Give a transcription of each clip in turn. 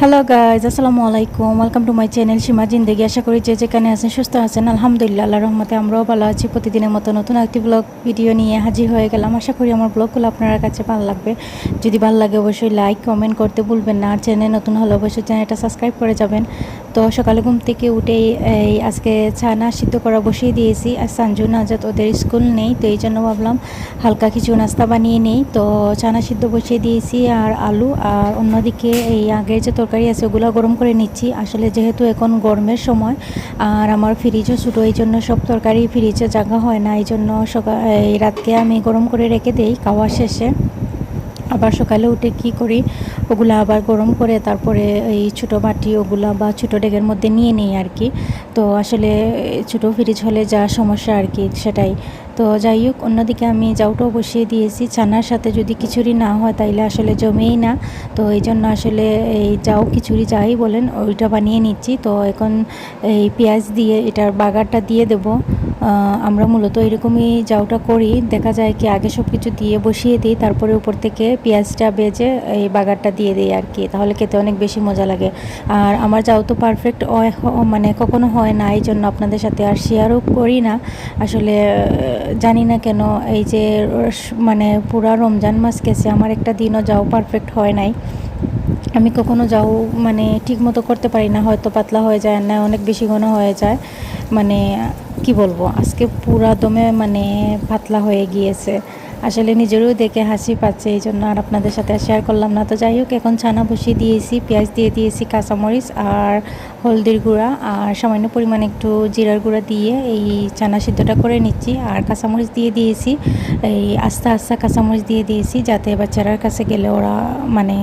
Hello guys, আসসালামু আলাইকুম। Welcome to my channel সীমা জিন্দেগি। আশা করি যে যেখানে আছেন সুস্থ আছেন। আলহামদুলিল্লাহ, আল্লাহর রহমতে আমরাও ভালো আছি। প্রতিদিনের মতো নতুন একটি ব্লগ ভিডিও নিয়ে হাজির হয়ে গেলাম। আশা করি আমার ব্লগগুলো আপনার কাছে ভালো লাগবে। যদি ভালো লাগে অবশ্যই লাইক কমেন্ট করতে ভুলবেন না। আর চ্যানেল নতুন হলে অবশ্যই চ্যানেলটা সাবস্ক্রাইব করে যাবেন। তো সকালে ঘুম থেকে উঠেই আজকে ছানা সিদ্ধ করা বসিয়ে দিয়েছি। আর সঞ্জু নাজাত ওদের স্কুল নেই, তো এই জন্য ভাবলাম হালকা কিছু নাস্তা বানিয়ে নেই। তো ছানা সিদ্ধ বসিয়ে দিয়েছি আর আলু, আর অন্যদিকে এই আগের যে তরকারি আছে ওগুলো গরম করে নিচ্ছি। আসলে যেহেতু এখন গরমের সময় আর আমার ফ্রিজও ছোটো, এই জন্য সব তরকারি ফ্রিজে জায়গা হয় না, এই জন্য এই রাতকে আমি গরম করে রেখে দিই। খাওয়া শেষে আবার সকালে উঠে কি করি, ওগুলো আবার গরম করে তারপরে এই ছোটো বাটি ওগুলা বা ছোটো ডেগের মধ্যে নিয়ে নিই আর কি। তো আসলে ছোটো ফ্রিজ হলে যা সমস্যা আর কি, সেটাই। তো যাই হোক, অন্যদিকে আমি জাউটাও বসিয়ে দিয়েছি। ছানার সাথে যদি খিচুড়ি না হয় তাইলে আসলে জমেই না। তো এই জন্য আসলে এই জাউ খিচুড়ি যাই বলেন ওইটা বানিয়ে নিচ্ছি। তো এখন এই পেঁয়াজ দিয়ে এটার বাগারটা দিয়ে দেব। আমরা মূলত এরকমই জাউটা করি, দেখা যায় কি আগে সব কিছু দিয়ে বসিয়ে দিই, তারপরে উপর থেকে পেঁয়াজটা ভেজে এই বাগারটা দিয়ে দিই আর কি, তাহলে খেতে অনেক বেশি মজা লাগে। আর আমার জাউ তো পারফেক্ট মানে কখনো হয় না, এই জন্য আপনাদের সাথে আর শেয়ারও করি না। আসলে জানি না কেন এই যে মানে পুরা রমজান মাস গেছে, আমার একটা দিনও যাও পারফেক্ট হয় নাই। আমি কখনো যাও মানে ঠিক মতো করতে পারি না, হয়তো পাতলা হয়ে যায়, না অনেক বেশি ঘন হয়ে যায়। মানে কি বলবো, আজকে পুরা দমে মানে পাতলা হয়ে গিয়েছে। আসলে নিজেরও দেখে হাসি পাচ্ছে, এই জন্য আর আপনাদের সাথে শেয়ার করলাম না। তো যাই হোক, এখন ছানা বসিয়ে দিয়েছি, পেঁয়াজ দিয়ে দিয়েছি, কাঁচামরিচ আর হলদির গুঁড়া আর সামান্য পরিমাণে একটু জিরার গুঁড়া দিয়ে এই ছানা সিদ্ধটা করে নিচ্ছি। আর কাঁচামরিচ দিয়ে দিয়েছি, এই আস্তে আস্তে কাঁচামরিচ দিয়ে দিয়েছি যাতে বাচ্চারার কাছে গেলে ওরা মানে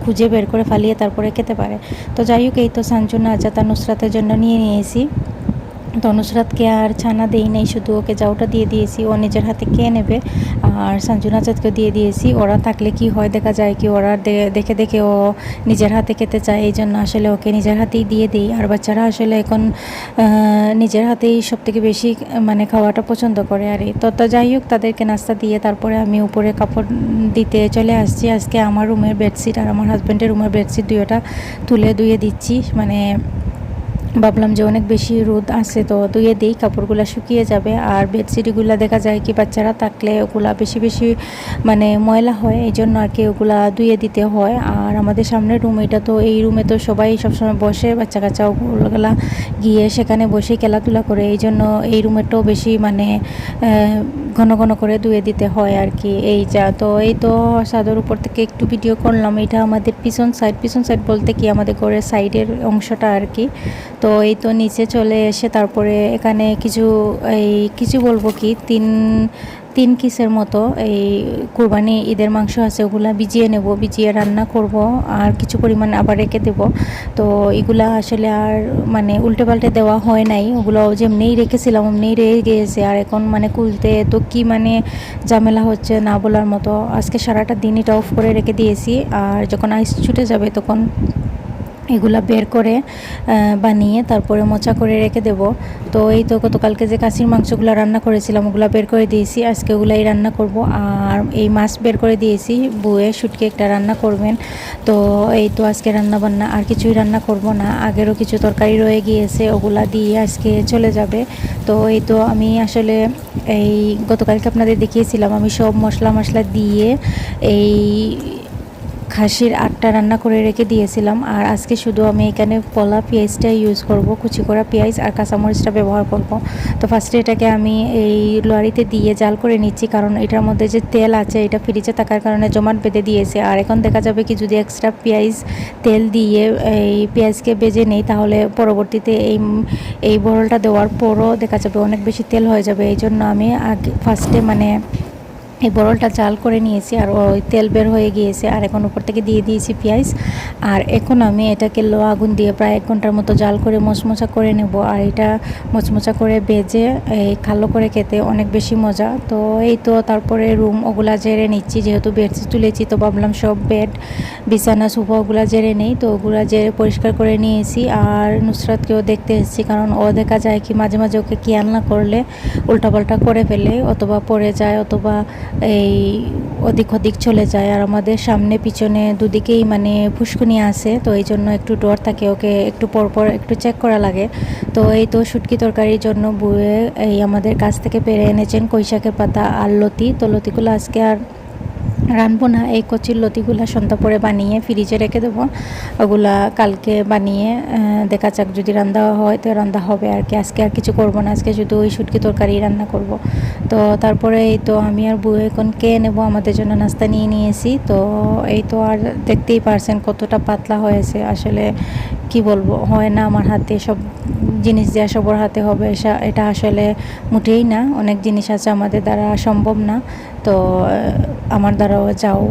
খুঁজে বের করে ফালিয়ে তারপরে খেতে পারে। তো যাই হোক, এই তো সঞ্জু নাজাত আর নুসরাতের জন্য নিয়ে নিয়েছি। তো নুসরাতকে আর ছানা দেই নেই, শুধু ওকে জাউটা দিয়ে দিয়েছি, ও নিজের হাতে খেয়ে নেবে। আর সঞ্জু নাজাতকে দিয়ে দিয়েছি। ওরা থাকলে কি হয়, দেখা যায় কি ওরা দেখে দেখে ও নিজের হাতে খেতে চায়, এই জন্য আসলে ওকে নিজের হাতেই দিয়ে দিই। আর বাচ্চারা আসলে এখন নিজের হাতেই সব থেকে বেশি মানে খাওয়াটা পছন্দ করে আর এই। তো যাই হোক, তাদেরকে নাস্তা দিয়ে তারপরে আমি উপরে কাপড় দিতে চলে আসছি। আজকে আমার রুমের বেডশিট আর আমার হাজব্যান্ডের রুমের বেডশিট দুইটা তুলে ধুয়ে দিচ্ছি। মানে ভাবলাম যে অনেক বেশি রোদ আছে, তো ধুয়ে দিই, কাপড়গুলো শুকিয়ে যাবে। আর বেডশিটগুলো দেখা যায় কি বাচ্চারা থাকলে ওগুলা বেশি বেশি মানে ময়লা হয়, এই জন্য আর কি ওগুলা ধুয়ে দিতে হয়। আর আমাদের সামনের রুম এটা, তো এই রুমে তো সবাই সবসময় বসে, বাচ্চা কাচ্চা ওগুলা গিয়ে সেখানে বসে খেলাধুলা করে, এই জন্য এই রুমেরটাও বেশি মানে ঘন ঘন করে ধুয়ে দিতে হয় আর কি। এই যা, তো এই তো ছাদের উপর থেকে একটু ভিডিও করলাম। এটা আমাদের পিছন সাইড বলতে কি আমাদের ঘরের সাইডের অংশটা আর কি। তো এই তো নিচে চলে এসে তারপরে এখানে কিছু বলবো কি তিন কিসের মতো এই কুরবানি ঈদের মাংস আছে, ওগুলা ভিজিয়ে নেব, ভিজিয়ে রান্না করব। আর কিছু পরিমাণ আবার রেখে দেব। তো এগুলা আসলে আর মানে উল্টে পাল্টে দেওয়া হয় নাই, ওগুলো যেমনিই রেখেছিলাম অমনিই রয়ে গিয়েছে। আর এখন মানে খুলতে তো কি মানে ঝামেলা হচ্ছে না বলার মতো। আজকে সারাটা দিন এটা অফ করে রেখে দিয়েছি, আর যখন আইস ছুটে যাবে তখন এগুলা বের করে বানিয়ে তারপরে মোচা করে রেখে দেব। তো এই তো গতকালকে যে কাশির মাংসগুলো রান্না করেছিলাম ওগুলো বের করে দিয়েছি, আজকে ওগুলাই রান্না করব। আর এই মাছ বের করে দিয়েছি, বুয়ে শুটকি একটা রান্না করবেন। তো এই তো আজকে রান্না বান্না আর কিছুই রান্না করব না, আগেরও কিছু তরকারি রয়ে গিয়েছে, ওগুলা দিয়ে আজকে চলে যাবে। তো এই তো আমি আসলে এই গতকালকে আপনাদের দেখিয়েছিলাম আমি সব মশলা দিয়ে এই খাসির আটটা রান্না করে রেখে দিয়েছিলাম। আর আজকে শুধু আমি এখানে পলা পেঁয়াজটা ইউজ করব, কুচি করা পেঁয়াজ আর কাঁচামরিচটা ব্যবহার করব। তো ফার্স্টে এটাকে আমি এই লরিতে দিয়ে জাল করে নিচ্ছি, কারণ এটার মধ্যে যে তেল আছে এটা ফ্রিজে থাকার কারণে জমাট বেঁধে দিয়েছে। আর এখন দেখা যাবে কি যদি এক্সট্রা পেঁয়াজ তেল দিয়ে এই পেঁয়াজকে ভেজে নেই, তাহলে পরবর্তীতে এই বড়লটা দেওয়ার পরও দেখা যাবে অনেক বেশি তেল হয়ে যাবে। এই জন্য আমি আগে ফার্স্টে মানে এই বড়লটা জাল করে নিয়েছি, আর ওই তেল বের হয়ে গিয়েছে। আর এখন উপর থেকে দিয়ে দিয়েছি পেঁয়াজ। আর এখন আমি এটাকে লো আগুন দিয়ে প্রায় 1 ঘন্টার মতো জাল করে মচমচা করে নেব। আর এটা মচমচা করে ভেজে এই কালো করে খেতে অনেক বেশি মজা। তো এই তো তারপরে রুম ওগুলা ঝেড়ে নিচ্ছি, যেহেতু বেডশিট তুলেছি তো ভাবলাম সব বেড বিছানা সোফা ওগুলা ঝেড়ে নেই। তো ওগুলা ঝেড়ে পরিষ্কার করে নিয়েছি। আর নুসরাতকেও দেখতে এসেছি, কারণ ও দেখা যায় কি মাঝে মাঝে ওকে খেয়াল না করলে উল্টাপাল্টা করে ফেলে, অথবা পড়ে যায়, অথবা এই ওদিক ওদিক চলে যায়। আর আমাদের সামনে পিছনে দুদিকেই মানে ফুসকুনি আছে, তো এই জন্য একটু ডর থাকে, ওকে একটু পরপর একটু চেক করা লাগে। তো এই তো শুটকি তরকারির জন্য বুয়ে এই আমাদের কাছ থেকে পেরে এনেছেন কইশাকের পাতা আর লতি। তো লতিগুলো আজকে আর রানবো না, এই কচির লতিগুলা সন্ধ্যা পরে বানিয়ে ফ্রিজে রেখে দেবো। ওগুলা কালকে বানিয়ে দেখা যাক, যদি রান্না হয় তো রান্না হবে আর কি। আজকে আর কিছু করব না, আজকে শুধু ওই শুটকি তরকারি রান্না করব। তো তারপরে এই তো আমি আর বউ এখন কে নেব, আমাদের জন্য নাস্তা নিয়ে নিয়েছি। তো এই তো আর দেখতেই পারছেন কতটা পাতলা হয়েছে, আসলে কি বলবো, হয় না আমার হাতে সব জিনিস দেওয়া সবার হাতে হবে এটা আসলে মোটেই না। অনেক জিনিস আছে আমাদের দ্বারা সম্ভব না, তো আমার দ্বারাও যাও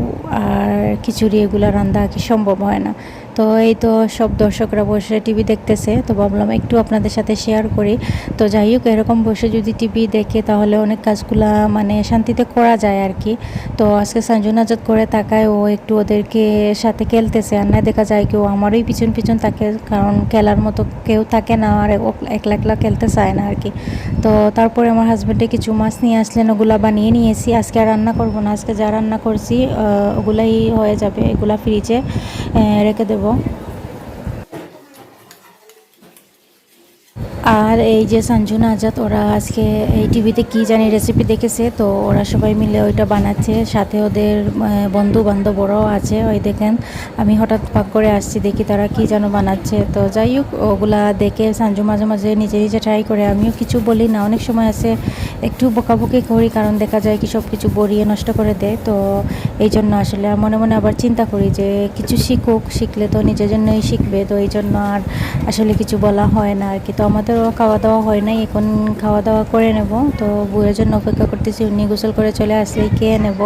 আর খিচুড়ি এগুলো রান্না কি সম্ভব হয় না। তো এই তো সব দর্শকরা বসে টিভি দেখতেছে, তো ভাবলাম একটু আপনাদের সাথে শেয়ার করি। তো যাই হোক, এরকম বসে যদি টিভি দেখে তাহলে অনেক কাজগুলা মানে শান্তিতে করা যায় আর কি। তো আজকে সঞ্জু নাজাত করে তাকায়, ও একটু ওদেরকে সাথে খেলতেছে, আর না দেখা যায় কেউ আমারই পিছন পিছন থাকে, কারণ খেলার মতো কেউ থাকে না, আর একলা একলা খেলতে চায় না আর কি। তো তারপরে আমার হাজব্যান্ডে কিছু মাছ নিয়ে আসলেন, ওগুলা বানিয়ে নিয়েছি। আজকে আর রান্না করব না, আজকে যা রান্না করছি ওগুলাই হয়ে যাবে, এগুলা ফ্রিজে রেখে দেবো। আর এই যে সঞ্জু আজাদ, ওরা আজকে এই টিভিতে কি জানি রেসিপি দেখেছে, তো ওরা সবাই মিলে ওইটা বানাচ্ছে, সাথে ওদের বন্ধু বান্ধবরাও আছে। ওই দেখেন, আমি হঠাৎ পাক করে আসছি, দেখি তারা কি যেন বানাচ্ছে। তো যাই হোক, ওগুলা দেখে সঞ্জু মাঝে মাঝে নিজে নিজে ট্রাই করে, আমিও কিছু বলি না, অনেক সময় আছে একটু বকাবকি করি, কারণ দেখা যায় কি সব কিছু বড়িয়ে নষ্ট করে দেয়। তো এই জন্য আসলে মনে মনে আবার চিন্তা করি যে কিছু শিখুক, শিখলে তো নিজের জন্যই শিখবে, তো এই জন্য আর আসলে কিছু বলা হয় না আর কি। তো আমাদেরও খাওয়া দাওয়া হয় নাই, এখন খাওয়া দাওয়া করে নেব। তো বউয়ের জন্য অপেক্ষা করতেছি, উনি গোসল করে চলে আসলেই খেয়ে নেব।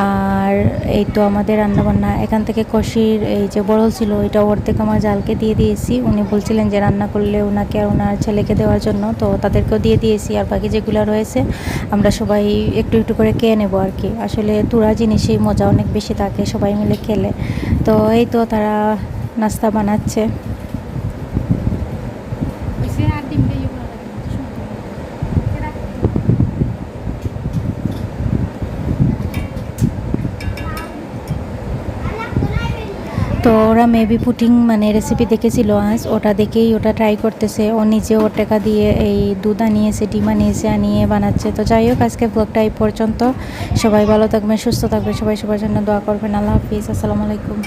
আর এই তো আমাদের রান্নাবান্না এখান থেকে কষির এই যে বড়ল ছিল, ওইটা অর্ধেক আমার জালকে দিয়ে দিয়েছি। উনি বলছিলেন যে রান্না করলে ওনাকে আর ওনার ছেলেকে দেওয়ার জন্য, তো তাদেরকেও দিয়ে দিয়েছি। আর বাকি যেগুলো রয়েছে আমরা সবাই একটু একটু করে খেয়ে নেব আর কি। আসলে তুরা জিনিসেই মজা অনেক বেশি থাকে সবাই মিলে খেলে। তো এই তো তারা নাস্তা বানাচ্ছে। তো ওরা মেবি পুটিং মানে রেসিপি দেখেছিল আজ, ওটা দেখেই ওটা ট্রাই করতেছে। ও নিজে ওর টাকা দিয়ে এই দুধ আনিয়েছে, ডিম আনিয়েছে, আনিয়ে বানাচ্ছে। তো যাই হোক, আজকে ব্লগটা এই পর্যন্ত। সবাই ভালো থাকবেন, সুস্থ থাকবেন, সবাই সবার জন্য দোয়া করবেন। আল্লাহ হাফিজ, আসসালামু আলাইকুম।